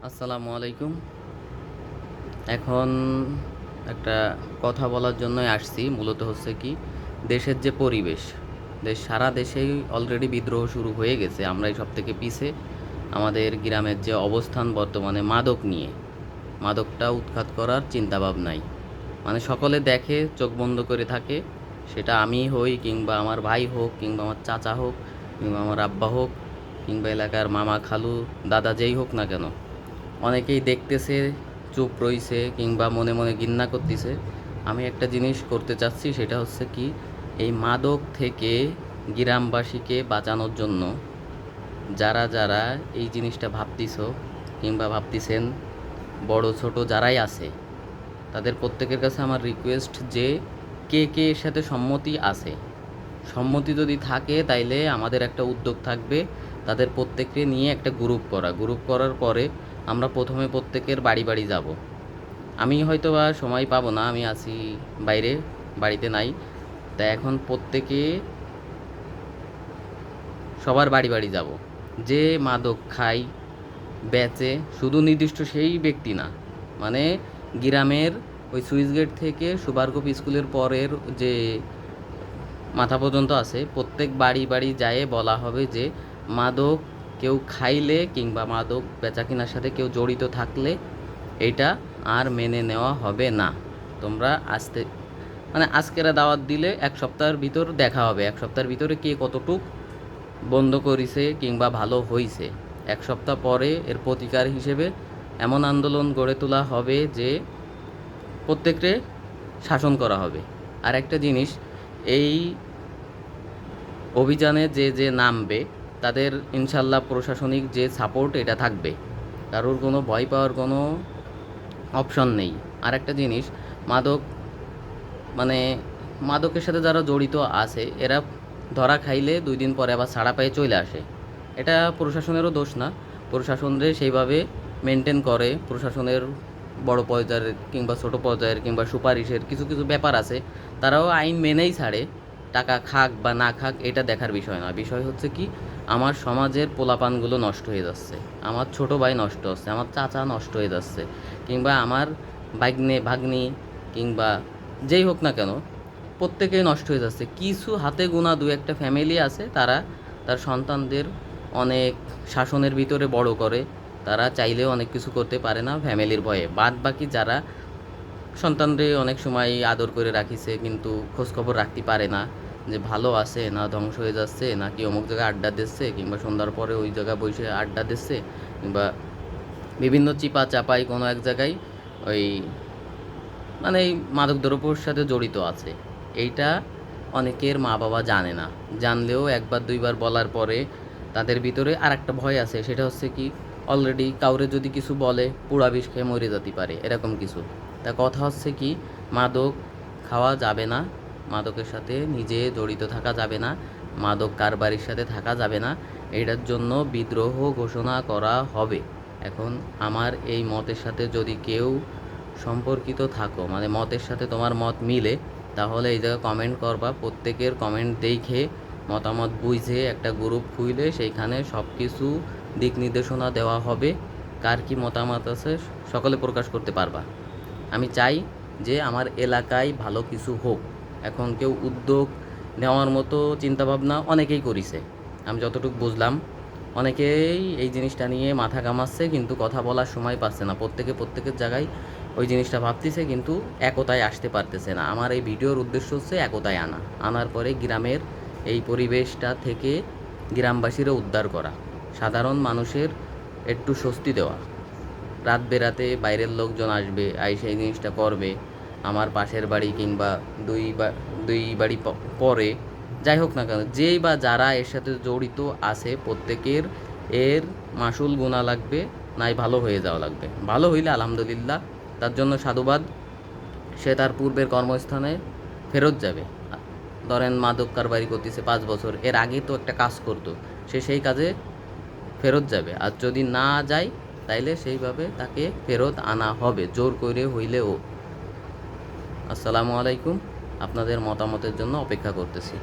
আসসালামু আলাইকুম। এখন একটা কথা বলার জন্যই আসছি। মূলত হচ্ছে কি, দেশের যে পরিবেশ, সারা দেশেই অলরেডি বিদ্রোহ শুরু হয়ে গেছে। আমরাই সবথেকে পিছে। আমাদের গ্রামের যে অবস্থান বর্তমানে মাদক নিয়ে, মাদকটা উৎখাত করার চিন্তাভাবনাই। মানে সকলে দেখে, চোখ বন্ধ করে থাকে। সেটা আমি হই, কিংবা আমার ভাই হোক, কিংবা আমার চাচা হোক, কিংবা আমার আব্বা হোক, কিংবা এলাকার মামা খালু দাদা যেই হোক না কেন, অনেকেই দেখতেছে, চুপ রইছে, কিংবা মনে মনে ঘৃণা করতেছে। আমি একটা জিনিস করতে চাচ্ছি, সেটা হচ্ছে কি, এই মাদক থেকে গ্রামবাসীকে বাঁচানোর জন্য যারা যারা এই জিনিসটা ভাবতিছ কিংবা ভাবতেছেন, বড় ছোট যারাই আছে, তাদের প্রত্যেকের কাছে আমার রিকোয়েস্ট যে কে কে এর সাথে সম্মতি আছে। সম্মতি যদি থাকে তাইলে আমাদের একটা উদ্যোগ থাকবে, তাদের প্রত্যেককে নিয়ে একটা গ্রুপ করার পরে আমরা প্রথমে প্রত্যেকের বাড়ি বাড়ি যাব। আমি হয়তো বা সময় পাবো না, আমি আছি বাইরে, বাড়িতে নাই। তা এখন প্রত্যেকে সবার বাড়ি বাড়ি যাব। যে মাদক খায়, বেচে, শুধু নির্দিষ্ট সেই ব্যক্তি না, মানে গ্রামের ওই সুইচ গেট থেকে সুপারকোপ স্কুলের পরের যে মাথা পর্যন্ত আছে, প্রত্যেক বাড়ি বাড়ি যায় বলা হবে যে মাদক কেউ খাইলে কিংবা মাদক বেচাকেনার সাথে কেউ জড়িত থাকলে এটা আর মেনে নেওয়া হবে না। তোমরা আসতে, মানে আজকেরা দাওয়াত দিলে 1 সপ্তাহের ভিতর দেখা হবে, 1 সপ্তাহের ভিতরে কে কতটুক বন্ধ করিছে কিংবা ভালো হইছে। 1 সপ্তাহ পরে এর প্রতিকার হিসেবে এমন আন্দোলন গড়ে তোলা হবে যে প্রত্যেককে শাসন করা হবে। আর একটা জিনিস, এই অভিযানে যে যে নামবে তাদের ইনশাল্লাহ প্রশাসনিক যে সাপোর্ট এটা থাকবে, কারোর কোনো ভয় পাওয়ার কোনো অপশন নেই। আর একটা জিনিস, মাদক, মানে মাদকের সাথে যারা জড়িত আছে এরা ধরা খাইলে 2 দিন পরে আবার ছাড়া পেয়ে চলে আসে। এটা প্রশাসনেরও দোষ না, প্রশাসনরে সেইভাবে মেনটেন করে। প্রশাসনের বড় পর্যায়ের কিংবা ছোট পর্যায়ের কিংবা সুপারিশের কিছু কিছু ব্যাপার আছে, তারাও আইন মেনেই ছাড়ে। টাকা খাক বা না খাক এটা দেখার বিষয় না, বিষয় হচ্ছে কি, আমার সমাজের পোলাপানগুলো নষ্ট হয়ে যাচ্ছে, আমার ছোট ভাই নষ্ট হচ্ছে, আমার চাচা নষ্ট হয়ে যাচ্ছে, কিংবা আমার ভাগ্নে ভাগ্নি, কিংবা যেই হোক না কেন, প্রত্যেকেই নষ্ট হয়ে যাচ্ছে। কিছু হাতে গোনা 2-1টা ফ্যামিলি আছে, তারা তার সন্তানদের অনেক শাসনের ভিতরে বড় করে, তারা চাইলেও অনেক কিছু করতে পারে না ফ্যামিলির ভয়ে। বাদ বাকি যারা সন্তানরে অনেক সময় আদর করে রাখিছে কিন্তু খোঁজখবর রাখতে পারে না, যে ভালো আছে না ধ্বংস হয়ে যাচ্ছে, নাকি অমুক জায়গায় আড্ডা দিচ্ছে, কিংবা সন্ধ্যার পরে ওই জায়গায় বসে আড্ডা দিচ্ছে, কিংবা বিভিন্ন চিপা চাপাই কোনো এক জায়গায় ওই, মানে এই মাদক দ্রব্যর সাথে জড়িত আছে। এইটা অনেকের মা বাবা জানে না, জানলেও 1 বার 2 বার বলার পরে তাদের ভিতরে আর একটা ভয় আছে, সেটা হচ্ছে কি, অলরেডি কাউরে যদি কিছু বলে পুরা বিষ খেয়ে মরে যেতে পারে, এরকম কিছু। তা কথা হচ্ছে কি, মাদক খাওয়া যাবে না, মাদকের সাথে নিজে জড়িত থাকা যাবে না, মাদক কারবারির সাথে থাকা যাবে না। এটার জন্য বিদ্রোহ ঘোষণা করা হবে। এখন আমার এই মতের সাথে যদি কেউ সম্পর্কিত থাকো, মানে মতের সাথে তোমার মত মিলে, তাহলে এই জায়গায় কমেন্ট করবা। প্রত্যেকের কমেন্ট দেখে মতামত বুঝে একটা গ্রুপ খুইলে সেইখানে সব কিছু দিক নির্দেশনা দেওয়া হবে। কার কী মতামত আছে সকলে প্রকাশ করতে পারবা। আমি চাই যে আমার এলাকায় ভালো কিছু হোক। এখন কেউ উদ্যোগ নেওয়ার মতো চিন্তাভাবনা অনেকেই করিছে, আমি যতটুকু বুঝলাম। অনেকেই এই জিনিসটা নিয়ে মাথা ঘামাচ্ছে, কিন্তু কথা বলার সময় পাচ্ছে না। প্রত্যেকের জায়গায় ওই জিনিসটা ভাবতেছে, কিন্তু একতায় আসতে পারতেছে না। আমার এই ভিডিওর উদ্দেশ্য হচ্ছে একতায় আনার পরে গ্রামের এই পরিবেশটা থেকে গ্রামবাসীরা উদ্ধার করা, সাধারণ মানুষের একটু স্বস্তি দেওয়া। রাত বেরাতে বাইরের লোকজন আসবে, আইসে এই জিনিসটা করবে, আমার পাশের বাড়ি কিংবা দুই বাড়ি পরে, যাই হোক না কেন, যেই বা যারা এর সাথে জড়িত আছে প্রত্যেকের এর মাসুল গোনা লাগবে, নাই ভালো হয়ে যাওয়া লাগবে। ভালো হইলে আলহামদুলিল্লাহ, তার জন্য সাধুবাদ। সে তার পূর্বের কর্মস্থানে ফেরত যাবে। ধরেন মাদক কারবারি করতেছে 5 বছর, এর আগে তো একটা কাজ করতো, সে সেই কাজে ফেরত যাবে। আর যদি না যায় তাইলে সেইভাবে তাকে ফেরত আনা হবে, জোর করে হইলেও। আসসালামু আলাইকুম। আপনাদের মতামতের জন্য অপেক্ষা করতেছি।